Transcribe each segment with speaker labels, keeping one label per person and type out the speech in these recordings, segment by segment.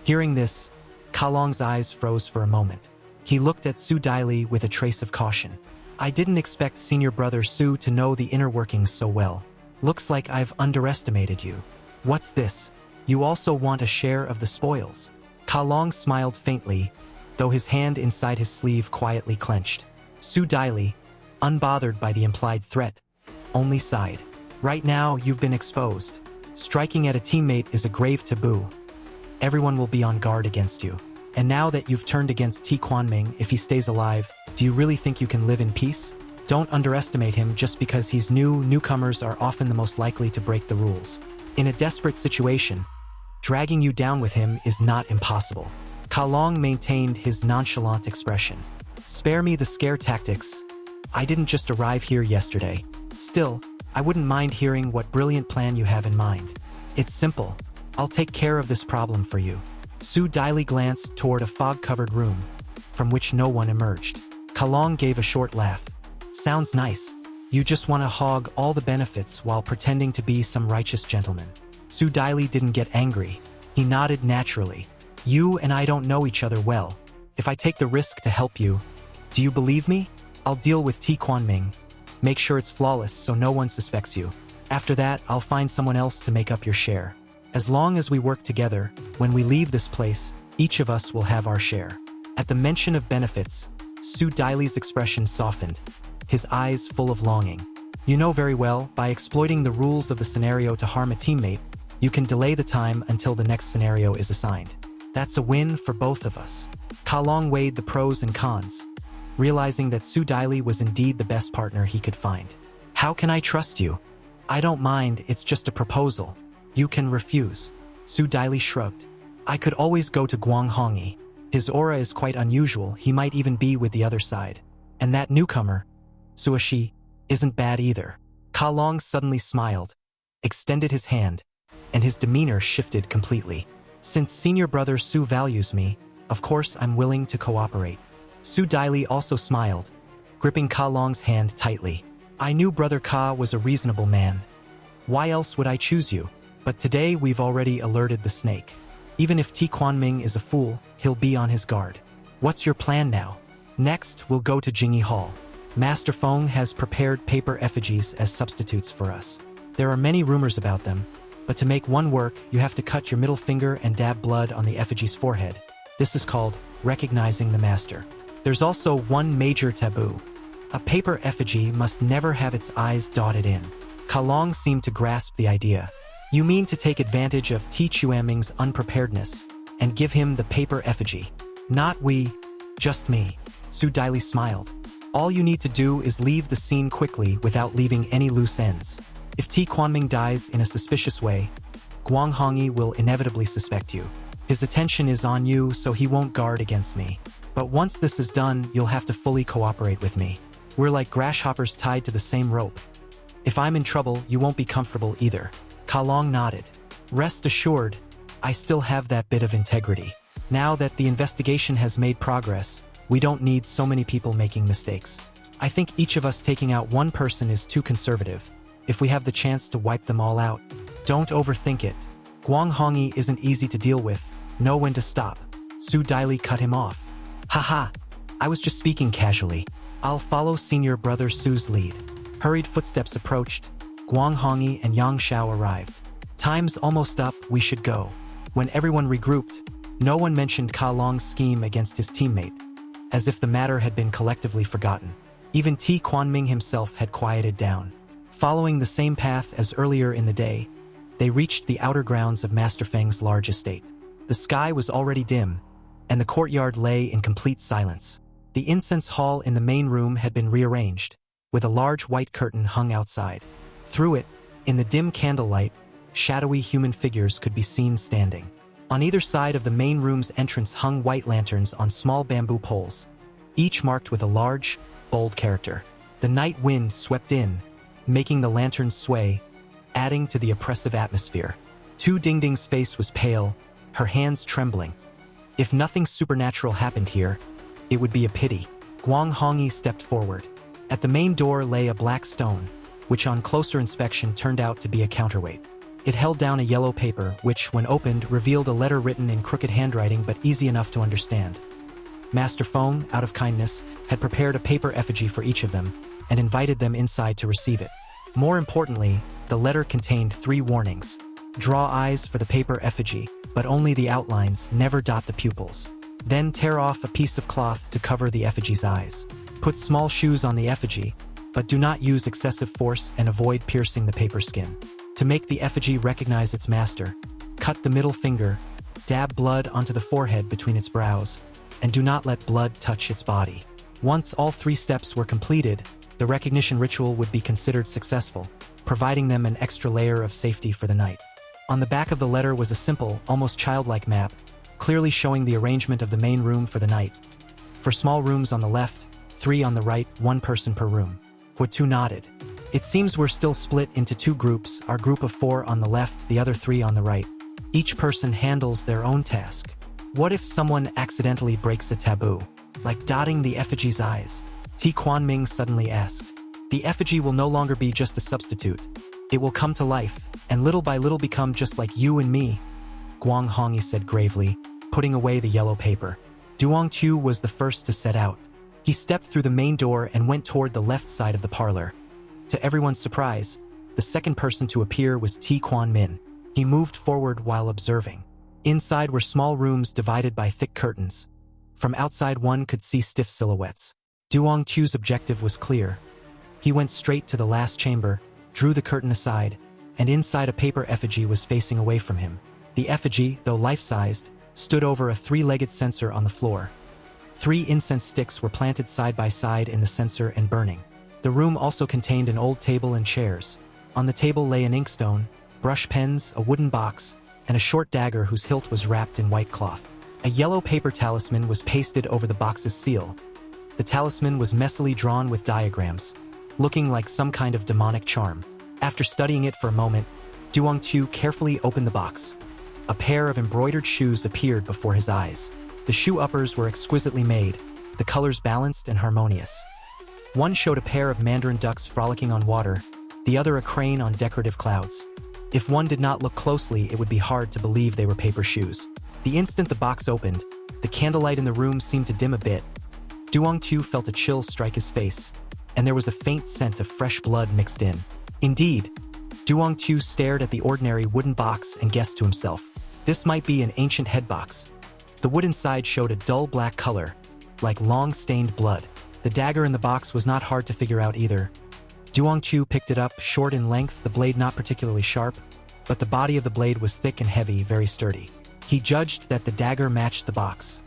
Speaker 1: Hearing this, Kalong's eyes froze for a moment. He looked at Su Daili with a trace of caution. I didn't expect senior brother Su to know the inner workings so well. Looks like I've underestimated you. What's this? You also want a share of the spoils? Kalong smiled faintly, though his hand inside his sleeve quietly clenched. Su Daili, unbothered by the implied threat, only sighed. Right now, you've been exposed. Striking at a teammate is a grave taboo. Everyone will be on guard against you. And now that you've turned against Ti Quanming, if he stays alive, do you really think you can live in peace? Don't underestimate him just because he's new. Newcomers are often the most likely to break the rules. In a desperate situation, dragging you down with him is not impossible. Kalong maintained his nonchalant expression. Spare me the scare tactics. I didn't just arrive here yesterday. Still, I wouldn't mind hearing what brilliant plan you have in mind. It's simple. I'll take care of this problem for you. Su Daili glanced toward a fog-covered room, from which no one emerged. Kalong gave a short laugh. Sounds nice. You just want to hog all the benefits while pretending to be some righteous gentleman. Su Daili didn't get angry. He nodded naturally. You and I don't know each other well. If I take the risk to help you, do you believe me? I'll deal with Ti Quanming. Make sure it's flawless so no one suspects you. After that, I'll find someone else to make up your share. As long as we work together, when we leave this place, each of us will have our share. At the mention of benefits, Su Daili's expression softened, his eyes full of longing. You know very well, by exploiting the rules of the scenario to harm a teammate, you can delay the time until the next scenario is assigned. That's a win for both of us. Kalong weighed the pros and cons, realizing that Su Daili was indeed the best partner he could find. How can I trust you? I don't mind, it's just a proposal. You can refuse. Su Daili shrugged. I could always go to Guang Hongyi. His aura is quite unusual, he might even be with the other side. And that newcomer, Suashi, isn't bad either. Kalong suddenly smiled, extended his hand, and his demeanor shifted completely. Since senior brother Su values me, of course I'm willing to cooperate. Su Daili also smiled, gripping Kalong's hand tightly. I knew brother Ka was a reasonable man. Why else would I choose you? But today we've already alerted the snake. Even if Ti Quanming is a fool, he'll be on his guard. What's your plan now? Next, we'll go to Jingyi Hall. Master Feng has prepared paper effigies as substitutes for us. There are many rumors about them, but to make one work, you have to cut your middle finger and dab blood on the effigy's forehead. This is called recognizing the master. There's also one major taboo. A paper effigy must never have its eyes dotted in. Kalong seemed to grasp the idea. You mean to take advantage of Ti Quanming's unpreparedness and give him the paper effigy? Not we, just me. Su Daili smiled. All you need to do is leave the scene quickly without leaving any loose ends. If Ti Quanming dies in a suspicious way, Guang Hongyi will inevitably suspect you. His attention is on you, so he won't guard against me. But once this is done, you'll have to fully cooperate with me. We're like grasshoppers tied to the same rope. If I'm in trouble, you won't be comfortable either. Kalong nodded. Rest assured, I still have that bit of integrity. Now that the investigation has made progress, we don't need so many people making mistakes. I think each of us taking out one person is too conservative. If we have the chance to wipe them all out, don't overthink it. Guang Hongyi isn't easy to deal with. Know when to stop. Su Daili cut him off. Haha, I was just speaking casually. I'll follow senior brother Su's lead. Hurried footsteps approached. Guang Hongyi and Yang Shao arrived. Time's almost up, we should go. When everyone regrouped, no one mentioned Kalong's scheme against his teammate, as if the matter had been collectively forgotten. Even Ti Quanming himself had quieted down. Following the same path as earlier in the day, they reached the outer grounds of Master Feng's large estate. The sky was already dim, and the courtyard lay in complete silence. The incense hall in the main room had been rearranged, with a large white curtain hung outside. Through it, in the dim candlelight, shadowy human figures could be seen standing. On either side of the main room's entrance hung white lanterns on small bamboo poles, each marked with a large, bold character. The night wind swept in, making the lanterns sway, adding to the oppressive atmosphere. Tu Dingding's face was pale, her hands trembling. If nothing supernatural happened here, it would be a pity. Guang Hongyi stepped forward. At the main door lay a black stone, which on closer inspection turned out to be a counterweight. It held down a yellow paper, which, when opened, revealed a letter written in crooked handwriting but easy enough to understand. Master Feng, out of kindness, had prepared a paper effigy for each of them, and invited them inside to receive it. More importantly, the letter contained 3 warnings. Draw eyes for the paper effigy, but only the outlines, never dot the pupils. Then tear off a piece of cloth to cover the effigy's eyes. Put small shoes on the effigy, but do not use excessive force and avoid piercing the paper skin. To make the effigy recognize its master, cut the middle finger, dab blood onto the forehead between its brows, and do not let blood touch its body. Once all 3 steps were completed, the recognition ritual would be considered successful, providing them an extra layer of safety for the night. On the back of the letter was a simple, almost childlike map, clearly showing the arrangement of the main room for the night. For small rooms on the left, 3 on the right, 1 person per room. Huitu nodded. It seems we're still split into 2 groups, our group of 4 on the left, the other 3 on the right. Each person handles their own task. What if someone accidentally breaks a taboo, like dotting the effigy's eyes? Ti Quanming suddenly asked. The effigy will no longer be just a substitute. It will come to life, and little by little become just like you and me, Guang Hongyi said gravely, putting away the yellow paper. Duong Tu was the first to set out. He stepped through the main door and went toward the left side of the parlor. To everyone's surprise, the second person to appear was Ti Quanmin. He moved forward while observing. Inside were small rooms divided by thick curtains. From outside one could see stiff silhouettes. Duong Tu's objective was clear. He went straight to the last chamber, drew the curtain aside, and inside a paper effigy was facing away from him. The effigy, though life-sized, stood over a 3-legged censer on the floor. 3 incense sticks were planted side by side in the censer and burning. The room also contained an old table and chairs. On the table lay an inkstone, brush pens, a wooden box, and a short dagger whose hilt was wrapped in white cloth. A yellow paper talisman was pasted over the box's seal. The talisman was messily drawn with diagrams, looking like some kind of demonic charm. After studying it for a moment, Duong Tu carefully opened the box. A pair of embroidered shoes appeared before his eyes. The shoe uppers were exquisitely made, the colors balanced and harmonious. One showed a pair of mandarin ducks frolicking on water, the other a crane on decorative clouds. If one did not look closely, it would be hard to believe they were paper shoes. The instant the box opened, the candlelight in the room seemed to dim a bit. Duong Tu felt a chill strike his face, and there was a faint scent of fresh blood mixed in. Indeed, Duong Tu stared at the ordinary wooden box and guessed to himself, this might be an ancient head box. The wood inside showed a dull black color, like long-stained blood. The dagger in the box was not hard to figure out either. Duong Tu picked it up, short in length, the blade not particularly sharp, but the body of the blade was thick and heavy, very sturdy. He judged that the dagger matched the box.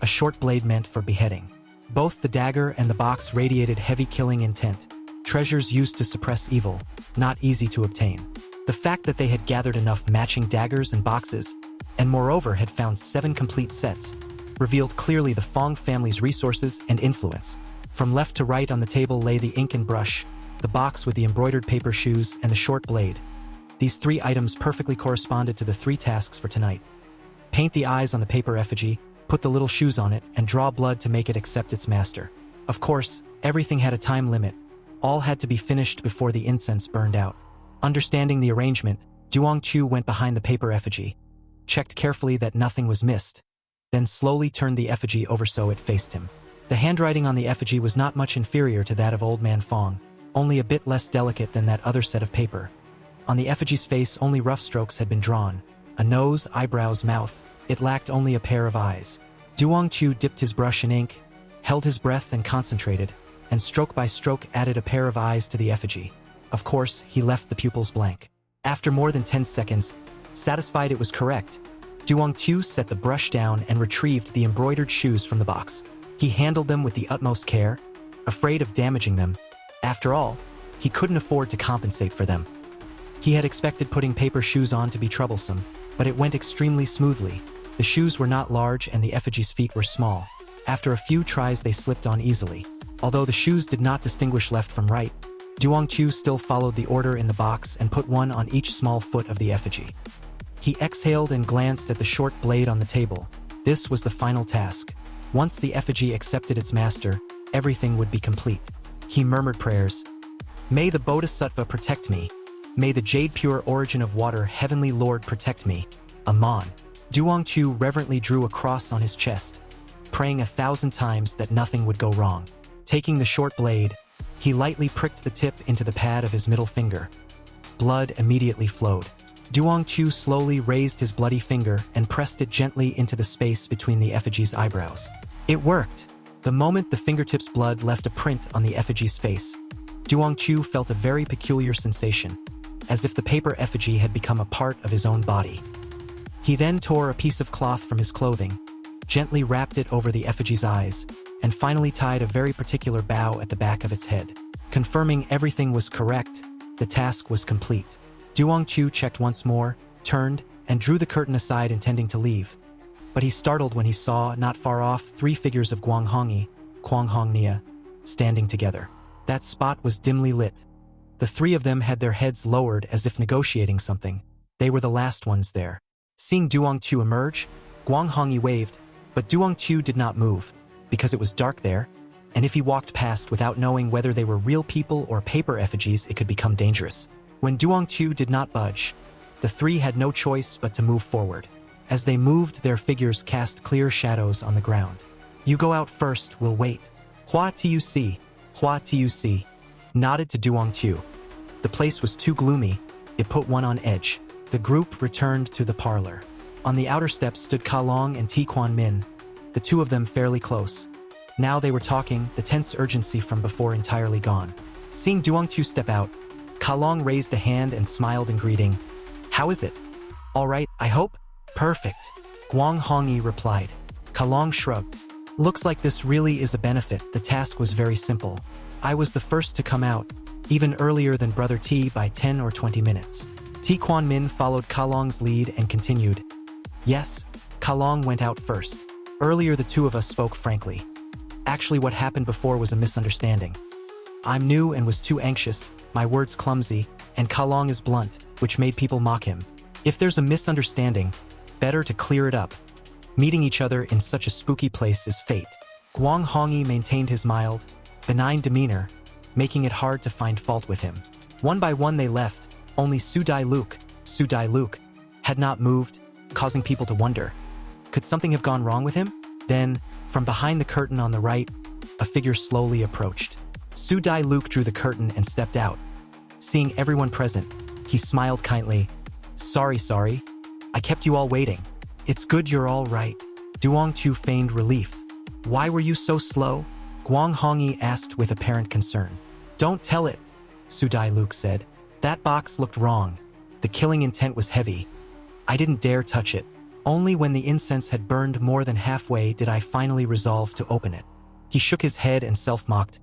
Speaker 1: A short blade meant for beheading. Both the dagger and the box radiated heavy killing intent, treasures used to suppress evil, not easy to obtain. The fact that they had gathered enough matching daggers and boxes, and moreover had found 7 complete sets, revealed clearly the Fong family's resources and influence. From left to right on the table lay the ink and brush, the box with the embroidered paper shoes, and the short blade. These 3 items perfectly corresponded to the 3 tasks for tonight. Paint the eyes on the paper effigy, put the little shoes on it, and draw blood to make it accept its master. Of course, everything had a time limit. All had to be finished before the incense burned out. Understanding the arrangement, Duong Tu went behind the paper effigy, checked carefully that nothing was missed, then slowly turned the effigy over so it faced him. The handwriting on the effigy was not much inferior to that of Old Man Fong, only a bit less delicate than that other set of paper. On the effigy's face only rough strokes had been drawn, a nose, eyebrows, mouth. It lacked only a pair of eyes. Duong Tu dipped his brush in ink, held his breath and concentrated, and stroke by stroke added a pair of eyes to the effigy. Of course, he left the pupils blank. After more than 10 seconds, satisfied it was correct, Duong Tu set the brush down and retrieved the embroidered shoes from the box. He handled them with the utmost care, afraid of damaging them. After all, he couldn't afford to compensate for them. He had expected putting paper shoes on to be troublesome, but it went extremely smoothly. The shoes were not large and the effigy's feet were small. After a few tries they slipped on easily. Although the shoes did not distinguish left from right, Duong Tu still followed the order in the box and put one on each small foot of the effigy. He exhaled and glanced at the short blade on the table. This was the final task. Once the effigy accepted its master, everything would be complete. He murmured prayers. May the Bodhisattva protect me. May the jade-pure origin of water, Heavenly Lord, protect me. Aman. Duong Chu reverently drew a cross on his chest, praying 1,000 times that nothing would go wrong. Taking the short blade, he lightly pricked the tip into the pad of his middle finger. Blood immediately flowed. Duong Chu slowly raised his bloody finger and pressed it gently into the space between the effigy's eyebrows. It worked! The moment the fingertips' blood left a print on the effigy's face, Duong Chu felt a very peculiar sensation, as if the paper effigy had become a part of his own body. He then tore a piece of cloth from his clothing, gently wrapped it over the effigy's eyes, and finally tied a very particular bow at the back of its head. Confirming everything was correct, the task was complete. Duong Chu checked once more, turned, and drew the curtain aside intending to leave. But he startled when he saw, not far off, 3 figures of Guang Hongyi, Quang Hong Nia, standing together. That spot was dimly lit. The 3 of them had their heads lowered as if negotiating something. They were the last ones there. Seeing Duong Chu emerge, Guang Hongyi waved, but Duong Chu did not move, because it was dark there, and if he walked past without knowing whether they were real people or paper effigies, it could become dangerous. When Duong Chu did not budge, the 3 had no choice but to move forward. As they moved, their figures cast clear shadows on the ground. You go out first, we'll wait. Hua Tuc, Hua Tuc, nodded to Duong Chu. The place was too gloomy, it put one on edge. The group returned to the parlor. On the outer steps stood Ka Long and Ti Quan Min, the 2 of them fairly close. Now they were talking, the tense urgency from before entirely gone. Seeing Duong Chu step out, Ka Long raised a hand and smiled in greeting. How is it? All right, I hope? Perfect. Guang Hongyi replied. Ka Long shrugged. Looks like this really is a benefit. The task was very simple. I was the first to come out, even earlier than Brother T by 10 or 20 minutes. Ti Quan Min followed Ka Long's lead and continued. Yes, Ka Long went out first. Earlier the 2 of us spoke frankly. Actually, what happened before was a misunderstanding. I'm new and was too anxious, my words clumsy, and Ka Long is blunt, which made people mock him. If there's a misunderstanding, better to clear it up. Meeting each other in such a spooky place is fate. Guang Hongyi maintained his mild, benign demeanor, making it hard to find fault with him. One by one they left, only Su Dai Luke, had not moved, causing people to wonder. Could something have gone wrong with him? Then, from behind the curtain on the right, a figure slowly approached. Su Dai Luke drew the curtain and stepped out. Seeing everyone present, he smiled kindly. Sorry, I kept you all waiting. It's good you're all right. Duong Chu feigned relief. Why were you so slow? Guang Hongyi asked with apparent concern. Don't tell it, Su Dai Luke said. That box looked wrong. The killing intent was heavy. I didn't dare touch it. Only when the incense had burned more than halfway did I finally resolve to open it. He shook his head and self-mocked.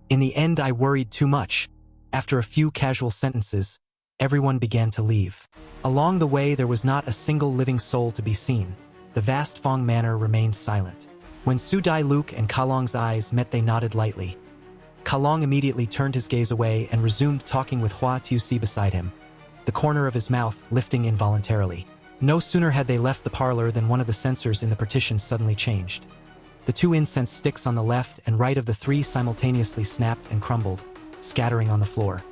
Speaker 1: In the end, I worried too much. After a few casual sentences, everyone began to leave. Along the way, there was not a single living soul to be seen. The vast Fong Manor remained silent. When Su Dai Luke and Ka Long's eyes met, they nodded lightly. Ka Long immediately turned his gaze away and resumed talking with Hua Tuc beside him, the corner of his mouth lifting involuntarily. No sooner had they left the parlor than one of the sensors in the partition suddenly changed. The 2 incense sticks on the left and right of the 3 simultaneously snapped and crumbled, scattering on the floor.